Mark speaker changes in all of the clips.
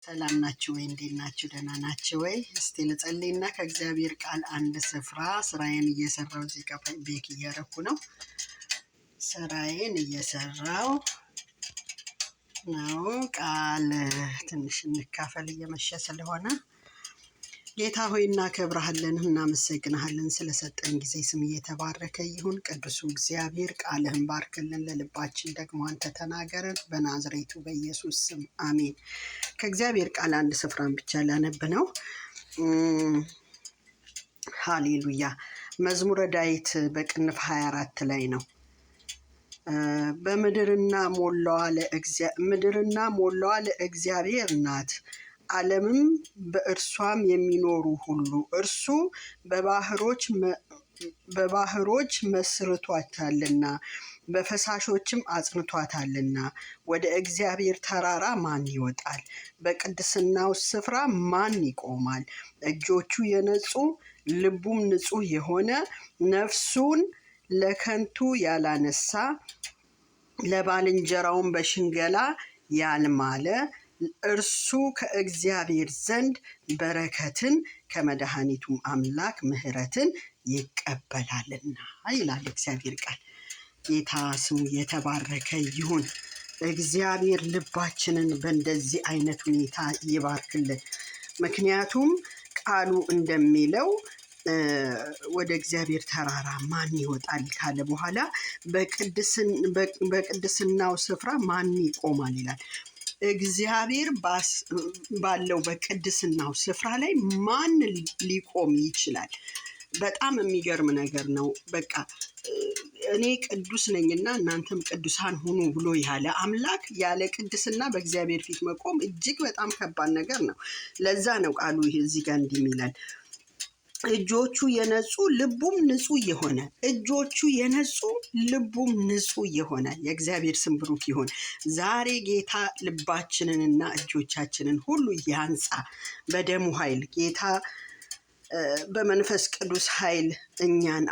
Speaker 1: ሰላም ናችሁ ወይ? እንዴት ናችሁ? ደህና ናችሁ ወይ? እስቲ ልጸልይና ከእግዚአብሔር ቃል አንድ ስፍራ ስራዬን እየሰራው እዚህ ጋር ቤክ እያረኩ ነው። ስራዬን እየሰራው ነው። ቃል ትንሽ እንካፈል እየመሸ ስለሆነ። ጌታ ሆይ እናከብርሃለን፣ እናመሰግንሃለን ስለሰጠን ጊዜ። ስም እየተባረከ ይሁን። ቅዱሱ እግዚአብሔር ቃልህን ባርክልን፣ ለልባችን ደግሞ አንተ ተናገረን፣ በናዝሬቱ በኢየሱስ ስም አሜን። ከእግዚአብሔር ቃል አንድ ስፍራን ብቻ ላነብ ነው። ሃሌሉያ። መዝሙረ ዳዊት በቅንፍ 24 ላይ ነው። ምድርና ሞላዋ ለእግዚአብሔር ናት፣ ዓለምም በእርሷም የሚኖሩ ሁሉ። እርሱ በባህሮች መስርቷታልና በፈሳሾችም አጽንቷታልና። ወደ እግዚአብሔር ተራራ ማን ይወጣል? በቅድስናው ስፍራ ማን ይቆማል? እጆቹ የነጹ ልቡም ንጹሕ የሆነ ነፍሱን ለከንቱ ያላነሳ ለባልንጀራውን በሽንገላ ያልማለ እርሱ ከእግዚአብሔር ዘንድ በረከትን ከመድኃኒቱም አምላክ ምሕረትን ይቀበላልና ይላል እግዚአብሔር ቃል። ጌታ ስሙ የተባረከ ይሁን። እግዚአብሔር ልባችንን በእንደዚህ አይነት ሁኔታ ይባርክልን። ምክንያቱም ቃሉ እንደሚለው ወደ እግዚአብሔር ተራራ ማን ይወጣል ካለ በኋላ በቅድስናው ስፍራ ማን ይቆማል ይላል። እግዚአብሔር ባለው በቅድስናው ስፍራ ላይ ማን ሊቆም ይችላል? በጣም የሚገርም ነገር ነው። በቃ እኔ ቅዱስ ነኝና እናንተም ቅዱሳን ሁኑ ብሎ ያለ አምላክ ያለ ቅድስና በእግዚአብሔር ፊት መቆም እጅግ በጣም ከባድ ነገር ነው። ለዛ ነው ቃሉ እዚህ ጋር እንዲህ ይላል፣ እጆቹ የነጹ ልቡም ንጹሕ የሆነ። እጆቹ የነጹ ልቡም ንጹሕ የሆነ። የእግዚአብሔር ስም ብሩክ ይሁን። ዛሬ ጌታ ልባችንንና እጆቻችንን ሁሉ ያንጻ በደሙ ኃይል። ጌታ በመንፈስ ቅዱስ ኃይል እኛን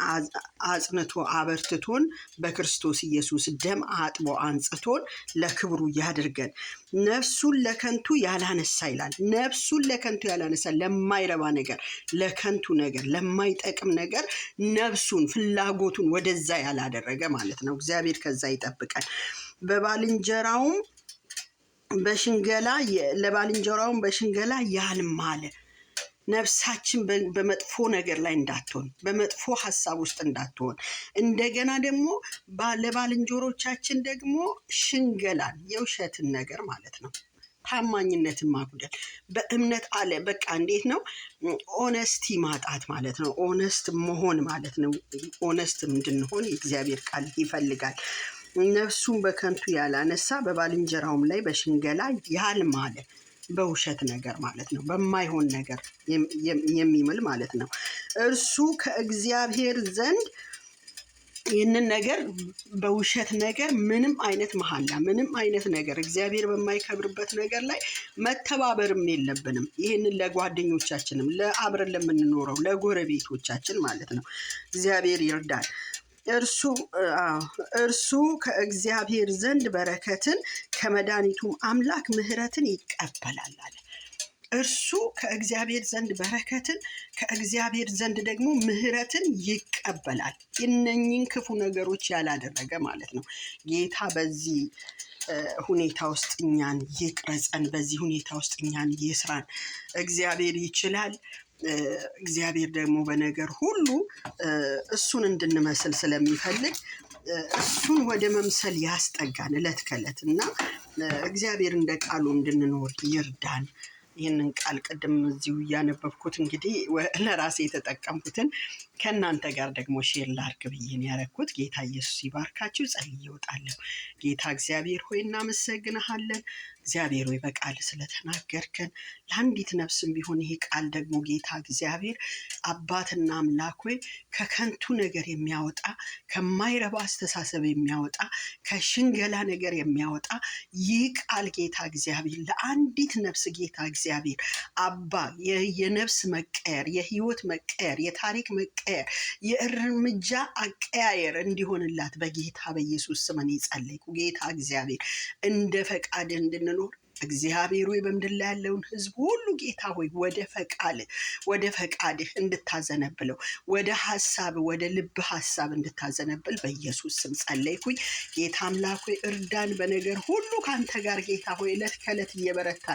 Speaker 1: አጽንቶ አበርትቶን በክርስቶስ ኢየሱስ ደም አጥቦ አንጽቶን ለክብሩ ያድርገን። ነፍሱን ለከንቱ ያላነሳ ይላል። ነፍሱን ለከንቱ ያላነሳ፣ ለማይረባ ነገር፣ ለከንቱ ነገር፣ ለማይጠቅም ነገር ነፍሱን ፍላጎቱን ወደዛ ያላደረገ ማለት ነው። እግዚአብሔር ከዛ ይጠብቀን። ለባልንጀራውም በሽንገላ ያልማለ። ነፍሳችን በመጥፎ ነገር ላይ እንዳትሆን፣ በመጥፎ ሀሳብ ውስጥ እንዳትሆን፣ እንደገና ደግሞ ለባልንጀሮቻችን ደግሞ ሽንገላን፣ የውሸትን ነገር ማለት ነው፣ ታማኝነትን ማጉደል፣ በእምነት አለ በቃ እንዴት ነው ኦነስቲ ማጣት ማለት ነው። ኦነስት መሆን ማለት ነው። ኦነስት እንድንሆን የእግዚአብሔር ቃል ይፈልጋል። ነፍሱን በከንቱ ያላነሳ በባልንጀራውም ላይ በሽንገላ ያልማለ፣ በውሸት ነገር ማለት ነው፣ በማይሆን ነገር የሚምል ማለት ነው። እርሱ ከእግዚአብሔር ዘንድ ይህንን ነገር በውሸት ነገር ምንም አይነት መሐላ፣ ምንም አይነት ነገር እግዚአብሔር በማይከብርበት ነገር ላይ መተባበርም የለብንም። ይህንን ለጓደኞቻችንም፣ ለአብረን ለምንኖረው ለጎረቤቶቻችን ማለት ነው። እግዚአብሔር ይርዳል። እርሱ ከእግዚአብሔር ዘንድ በረከትን ከመድኃኒቱም አምላክ ምሕረትን ይቀበላል አለ። እርሱ ከእግዚአብሔር ዘንድ በረከትን ከእግዚአብሔር ዘንድ ደግሞ ምሕረትን ይቀበላል። እነኚህን ክፉ ነገሮች ያላደረገ ማለት ነው። ጌታ በዚህ ሁኔታ ውስጥ እኛን ይቅረጸን። በዚህ ሁኔታ ውስጥ እኛን ይስራን። እግዚአብሔር ይችላል። እግዚአብሔር ደግሞ በነገር ሁሉ እሱን እንድንመስል ስለሚፈልግ እሱን ወደ መምሰል ያስጠጋን ዕለት ከዕለት እና እግዚአብሔር እንደ ቃሉ እንድንኖር ይርዳን። ይህንን ቃል ቅድም እዚሁ እያነበብኩት እንግዲህ ለራሴ የተጠቀምኩትን ከእናንተ ጋር ደግሞ ሼር ላድርግ ብዬ ነው ያደረኩት። ጌታ ኢየሱስ ይባርካችሁ። ጸልዬ እወጣለሁ። ጌታ እግዚአብሔር ሆይ እናመሰግንሃለን። እግዚአብሔር ሆይ በቃል ስለተናገርከን ለአንዲት ነፍስም ቢሆን ይሄ ቃል ደግሞ ጌታ እግዚአብሔር አባትና አምላክ ሆይ ከከንቱ ነገር የሚያወጣ፣ ከማይረባ አስተሳሰብ የሚያወጣ፣ ከሽንገላ ነገር የሚያወጣ ይህ ቃል ጌታ እግዚአብሔር ለአንዲት ነፍስ ጌታ እግዚአብሔር አባ የነፍስ መቀየር፣ የህይወት መቀየር፣ የታሪክ መቀየር፣ የእርምጃ አቀያየር እንዲሆንላት በጌታ በኢየሱስ ስም እኔ ጸለይኩ። ጌታ እግዚአብሔር እንደ ፈቃድ እንድንኖር እግዚአብሔር ሆይ በምድር ላይ ያለውን ሕዝብ ሁሉ ጌታ ሆይ ወደ ፈቃድህ እንድታዘነብለው ወደ ልብ ሐሳብ እንድታዘነብል በኢየሱስ ስም ጸለይኩኝ። ጌታ አምላክ ሆይ እርዳን በነገር ሁሉ ካንተ ጋር ጌታ ሆይ ዕለት ከዕለት እየበረታ